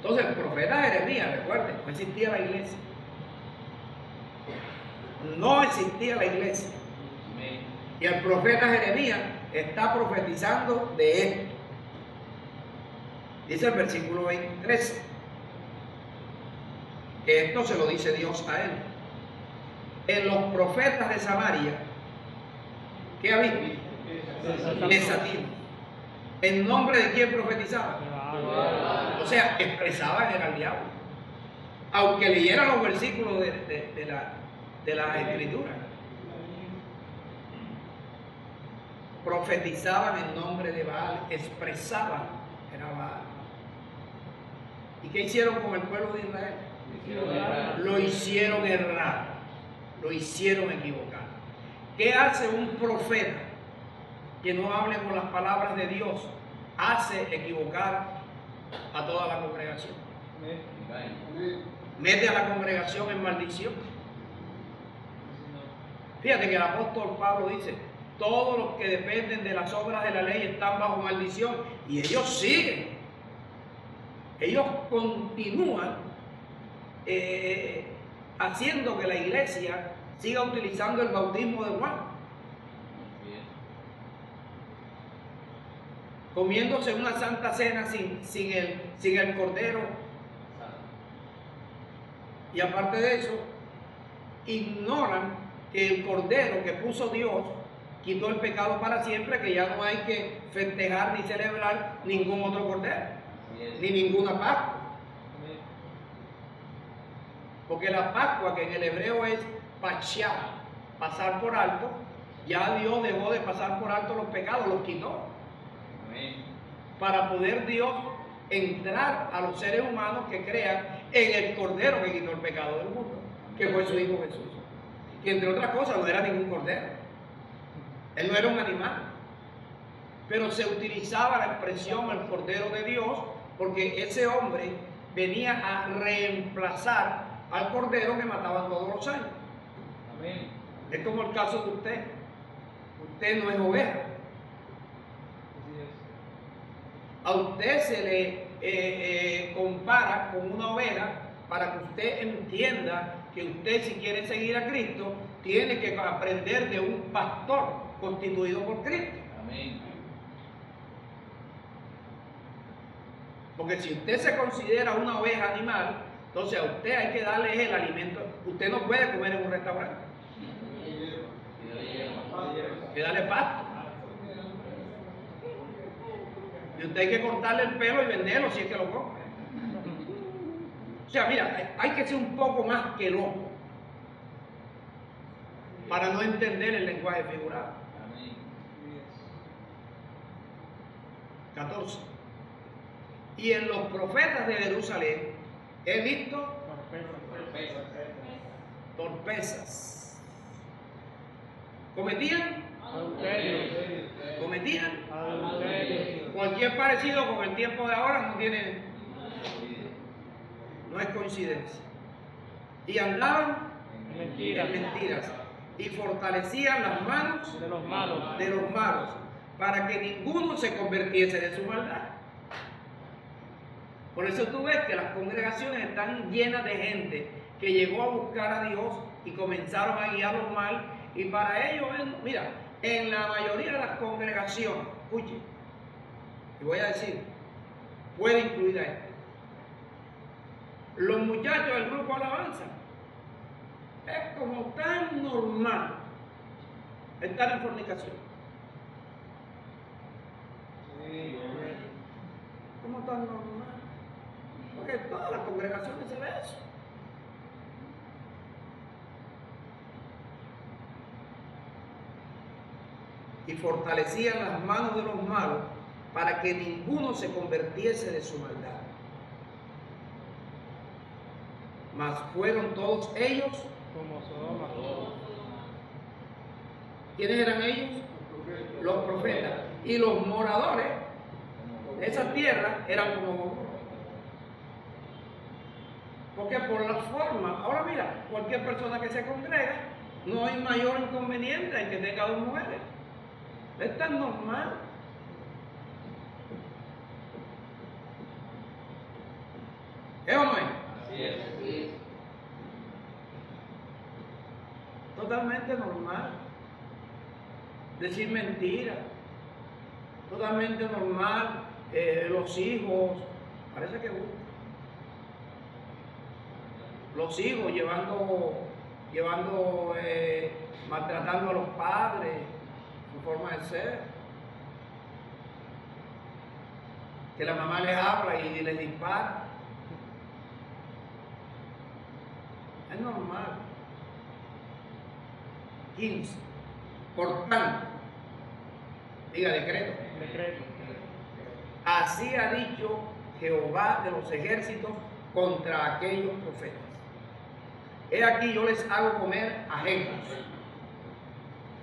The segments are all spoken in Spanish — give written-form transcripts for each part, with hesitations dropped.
Entonces el profeta Jeremías, recuerden, no existía la iglesia. No existía la iglesia. Y el profeta Jeremías está profetizando de él. Dice el versículo 23, que esto se lo dice Dios a él. En los profetas de Samaria, ¿qué ha visto? Desatinos. ¿En nombre de quién profetizaba? O sea, expresaban era el diablo. Aunque leyeran los versículos de la escritura. Profetizaban en nombre de Baal, expresaban era Baal. ¿Y qué hicieron con el pueblo de Israel? Lo hicieron errar, lo hicieron equivocar. ¿Qué hace un profeta que no hable con las palabras de Dios? Hace equivocar a toda la congregación. Mete a la congregación en maldición. Fíjate que el apóstol Pablo dice: todos los que dependen de las obras de la ley están bajo maldición. Y ellos siguen. Ellos continúan haciendo que la iglesia siga utilizando el bautismo de Juan. Comiéndose una santa cena sin el cordero. Y aparte de eso, ignoran que el cordero que puso Dios quitó el pecado para siempre, que ya no hay que festejar ni celebrar ningún otro cordero, ni ninguna Pascua. Porque la Pascua, que en el hebreo es pachá, pasar por alto, ya Dios dejó de pasar por alto los pecados, los quitó. Para poder Dios entrar a los seres humanos que crean en el cordero que quitó el pecado del mundo, que fue su Hijo Jesús. Que entre otras cosas no era ningún cordero. Él no era un animal. Pero se utilizaba la expresión el Cordero de Dios porque ese hombre venía a reemplazar al cordero que mataban todos los años. Amén. Es como el caso de usted. Usted no es oveja. A usted se le compara con una oveja para que usted entienda que usted, si quiere seguir a Cristo, tiene que aprender de un pastor constituido por Cristo. Amén. Porque si usted se considera una oveja animal, entonces a usted hay que darle el alimento. Usted no puede comer en un restaurante. Hay que darle pasto. Y usted hay que cortarle el pelo y venderlo si es que lo compra. O sea, mira, hay que ser un poco más que loco para no entender el lenguaje figurado. 14. Y en los profetas de Jerusalén he visto torpezas. ¿Cometían? ¿Cometían? Cualquier parecido con el tiempo de ahora no es coincidencia. Y andaban en mentiras. Y fortalecían las manos de los malos para que ninguno se convirtiese de su maldad. Por eso tú ves que las congregaciones están llenas de gente que llegó a buscar a Dios y comenzaron a guiarlos mal. Y para ellos, mira, en la mayoría de las congregaciones, escuche, y voy a decir, puede incluir a este. Los muchachos del grupo alabanza, es como tan normal estar en fornicación. ¿Cómo tan normal? Porque en todas las congregaciones se ve eso. Y fortalecían las manos de los malos para que ninguno se convirtiese de su maldad. Mas fueron todos ellos como Sodoma. ¿Quiénes eran ellos? Los profetas. Y los moradores de esa tierra eran como Gomorra. Porque por la forma, ahora mira, cualquier persona que se congrega, no hay mayor inconveniente en que tenga dos mujeres. Es tan normal. ¿Es o no es? Así es. Totalmente normal. Decir mentiras. Totalmente normal. Los hijos, parece que gusta. Los hijos maltratando a los padres, su forma de ser. Que la mamá les habla y les dispara. Es normal. 15. Por tanto, diga decreto. Así ha dicho Jehová de los ejércitos contra aquellos profetas. He aquí yo les hago comer ajentos.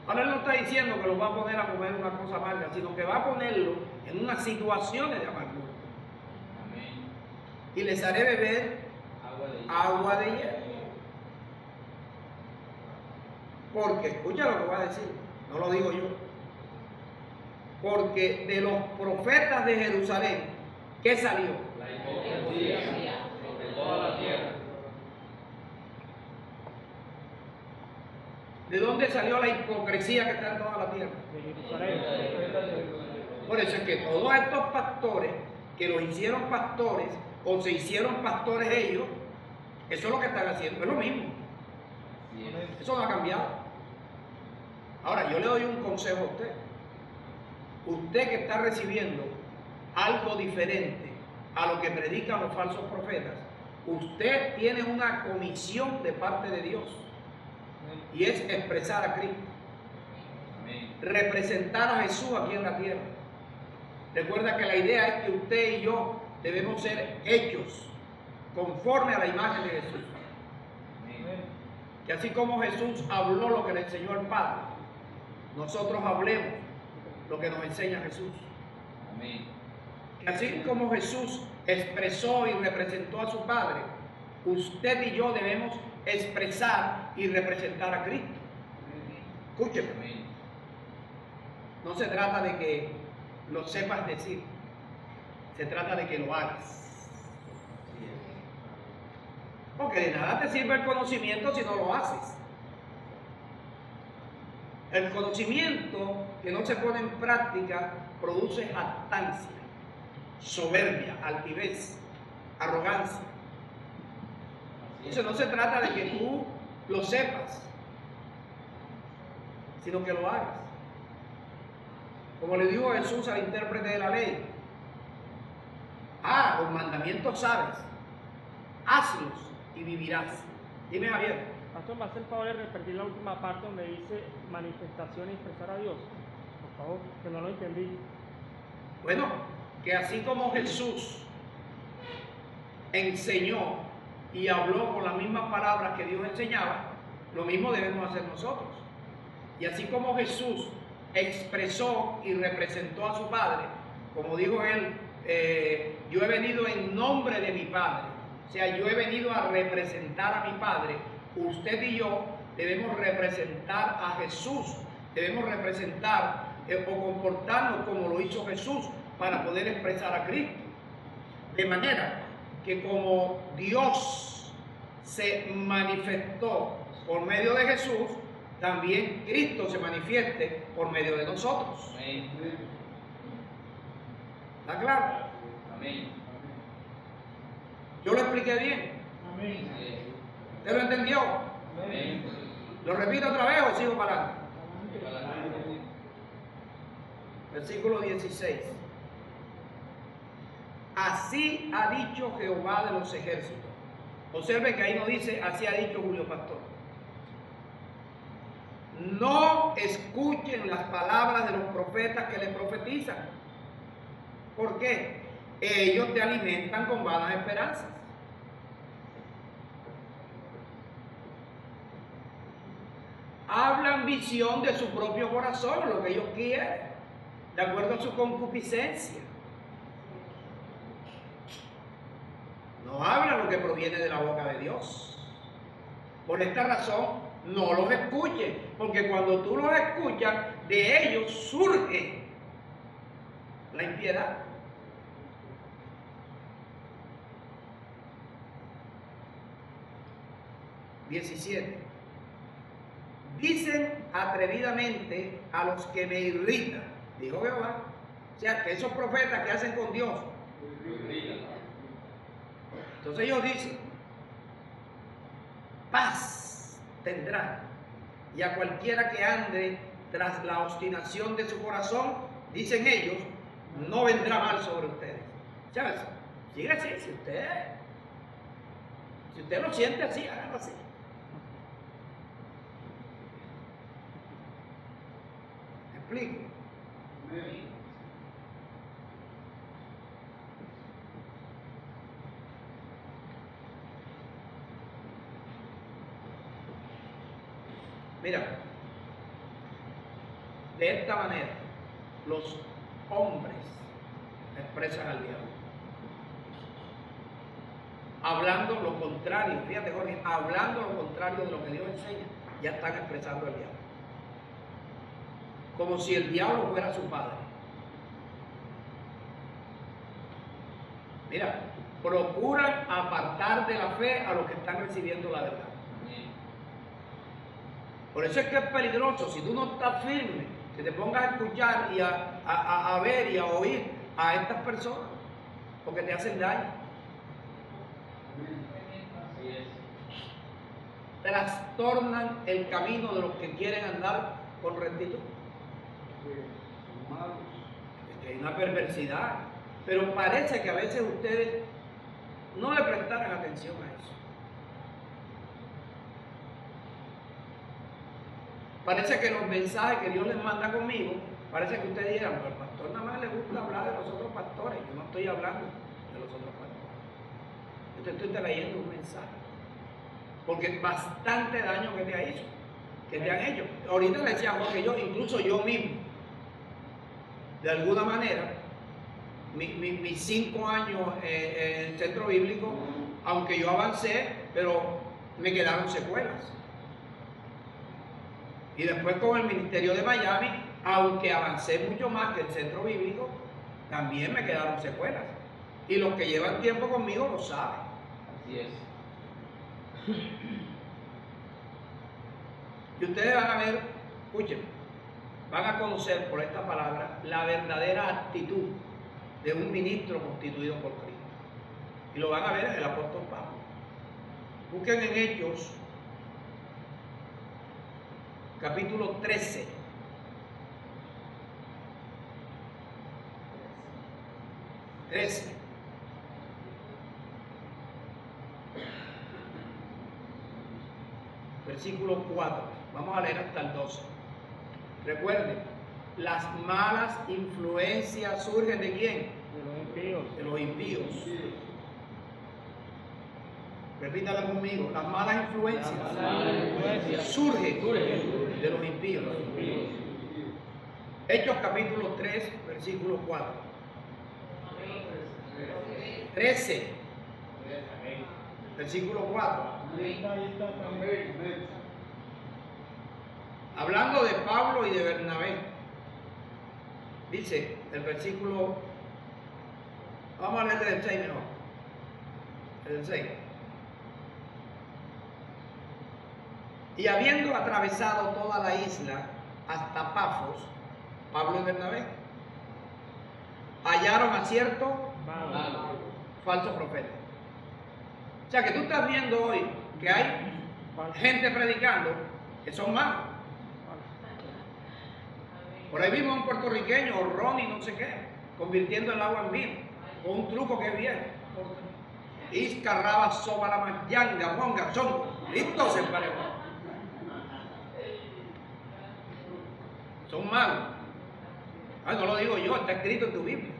Ahora él no está diciendo que los va a poner a comer una cosa amarga, sino que va a ponerlo en unas situaciones de amargura. Amén. Y les haré beber agua de hielo. Porque, escucha lo que voy a decir, no lo digo yo. Porque de los profetas de Jerusalén, ¿qué salió? La hipocresía de toda la tierra. ¿De dónde salió la hipocresía que está en toda la tierra? De Jerusalén. Por eso es que todos estos pastores que los hicieron pastores o se hicieron pastores ellos, eso es lo que están haciendo, es lo mismo. Eso no ha cambiado. Ahora, yo le doy un consejo a usted. Usted que está recibiendo algo diferente a lo que predican los falsos profetas, usted tiene una comisión de parte de Dios. Y es expresar a Cristo. Amén. Representar a Jesús aquí en la tierra. Recuerda que la idea es que usted y yo debemos ser hechos conforme a la imagen de Jesús. Amén. Que así como Jesús habló lo que le enseñó el Padre, nosotros hablemos lo que nos enseña Jesús. Amén. Que así como Jesús expresó y representó a su Padre, usted y yo debemos expresar y representar a Cristo. Escúcheme. Amén. No se trata de que lo sepas decir, se trata de que lo hagas. Porque de nada te sirve el conocimiento si no lo haces. El conocimiento que no se pone en práctica produce jactancia, soberbia, altivez, arrogancia. Entonces no se trata de que tú lo sepas, sino que lo hagas. Como le dijo Jesús al intérprete de la ley, los mandamientos sabes, hazlos y vivirás. Dime, Javier. Pastor, ¿me hace el favor de repetir la última parte donde dice manifestación y expresar a Dios? Por favor, que no lo entendí. Bueno, que así como Jesús enseñó y habló con las mismas palabras que Dios enseñaba, lo mismo debemos hacer nosotros. Y así como Jesús expresó y representó a su Padre, como dijo él, yo he venido en nombre de mi Padre, o sea, yo he venido a representar a mi Padre. Usted y yo debemos representar a Jesús, debemos representar o comportarnos como lo hizo Jesús para poder expresar a Cristo. De manera que como Dios se manifestó por medio de Jesús, también Cristo se manifieste por medio de nosotros. Amén. ¿Está claro? Amén. ¿Yo lo expliqué bien? Amén. ¿Usted lo entendió? Amén. ¿Lo repito otra vez o sigo para adelante? Versículo 16. Así ha dicho Jehová de los ejércitos. Observe que ahí no dice, así ha dicho Julio Pastor. No escuchen las palabras de los profetas que les profetizan. ¿Por qué? Ellos te alimentan con vanas esperanzas. Hablan visión de su propio corazón, lo que ellos quieren, de acuerdo a su concupiscencia. No hablan lo que proviene de la boca de Dios. Por esta razón, no los escuchen, porque cuando tú los escuchas, de ellos surge la impiedad. 17. Dicen atrevidamente a los que me irritan, dijo Jehová. O sea, que esos profetas que hacen con Dios. Entonces ellos dicen, paz tendrá. Y a cualquiera que ande tras la obstinación de su corazón, dicen ellos, no vendrá mal sobre ustedes. ¿Sabes? Sigue así, si usted lo siente así, hágalo así. ¿Me explico? Mira, de esta manera los hombres expresan al diablo. Hablando lo contrario, fíjate Jorge, hablando lo contrario de lo que Dios enseña, ya están expresando al diablo. Como si el diablo fuera su padre. Mira, procuran apartar de la fe a los que están recibiendo la verdad. Por eso es que es peligroso, si tú no estás firme, que te pongas a escuchar y a ver y a oír a estas personas, porque te hacen daño. Trastornan el camino de los que quieren andar con rectitud. Es que hay una perversidad, pero parece que a veces ustedes no le prestaran atención a eso. Parece que los mensajes que Dios les manda conmigo, parece que ustedes dirán, pero al pastor nada más le gusta hablar de los otros pastores. Yo no estoy hablando de los otros pastores. Yo te estoy trayendo un mensaje. Porque es bastante daño que te han hecho. Ahorita le decía Jorge, incluso yo mismo, de alguna manera, mis 5 años en el centro bíblico, aunque yo avancé, pero me quedaron secuelas. Y después con el ministerio de Miami, aunque avancé mucho más que el centro bíblico, también me quedaron secuelas. Y los que llevan tiempo conmigo lo saben. Así es. Y ustedes van a ver, escuchen, van a conocer por esta palabra la verdadera actitud de un ministro constituido por Cristo. Y lo van a ver en el apóstol Pablo. Busquen en Hechos, capítulo 13. Versículo 4. Vamos a leer hasta el 12. Recuerden, las malas influencias surgen ¿de quién? De los impíos. De los impíos. Repítala conmigo. Las malas influencias surgen de los impíos. Hechos capítulo 3, versículo 4. 13, versículo 4. Hablando de Pablo y de Bernabé, dice el versículo, vamos a leer del 6 mejor, el 6. Y habiendo atravesado toda la isla hasta Pafos, Pablo y Bernabé hallaron a cierto falso profeta. O sea que tú estás viendo hoy que hay gente predicando que son malos. Por ahí vimos un puertorriqueño, Ronnie, no sé qué, convirtiendo el agua en vino, con un truco que viene. Iscarraba, soba la mayanga, monga, son listos en parejo. Son malos. No lo digo yo, está escrito en tu Biblia.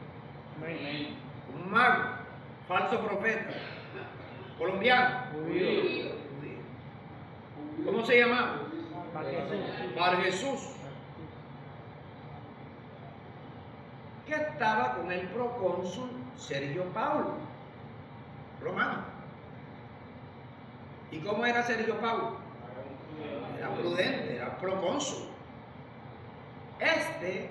Amén. Un mago, falso profeta, colombiano. Judío. ¿Cómo se llama? Bar Jesús. Bar Jesús. Que estaba con el procónsul Sergio Paulo, romano. ¿Y cómo era Sergio Paulo? Era prudente, era procónsul. Este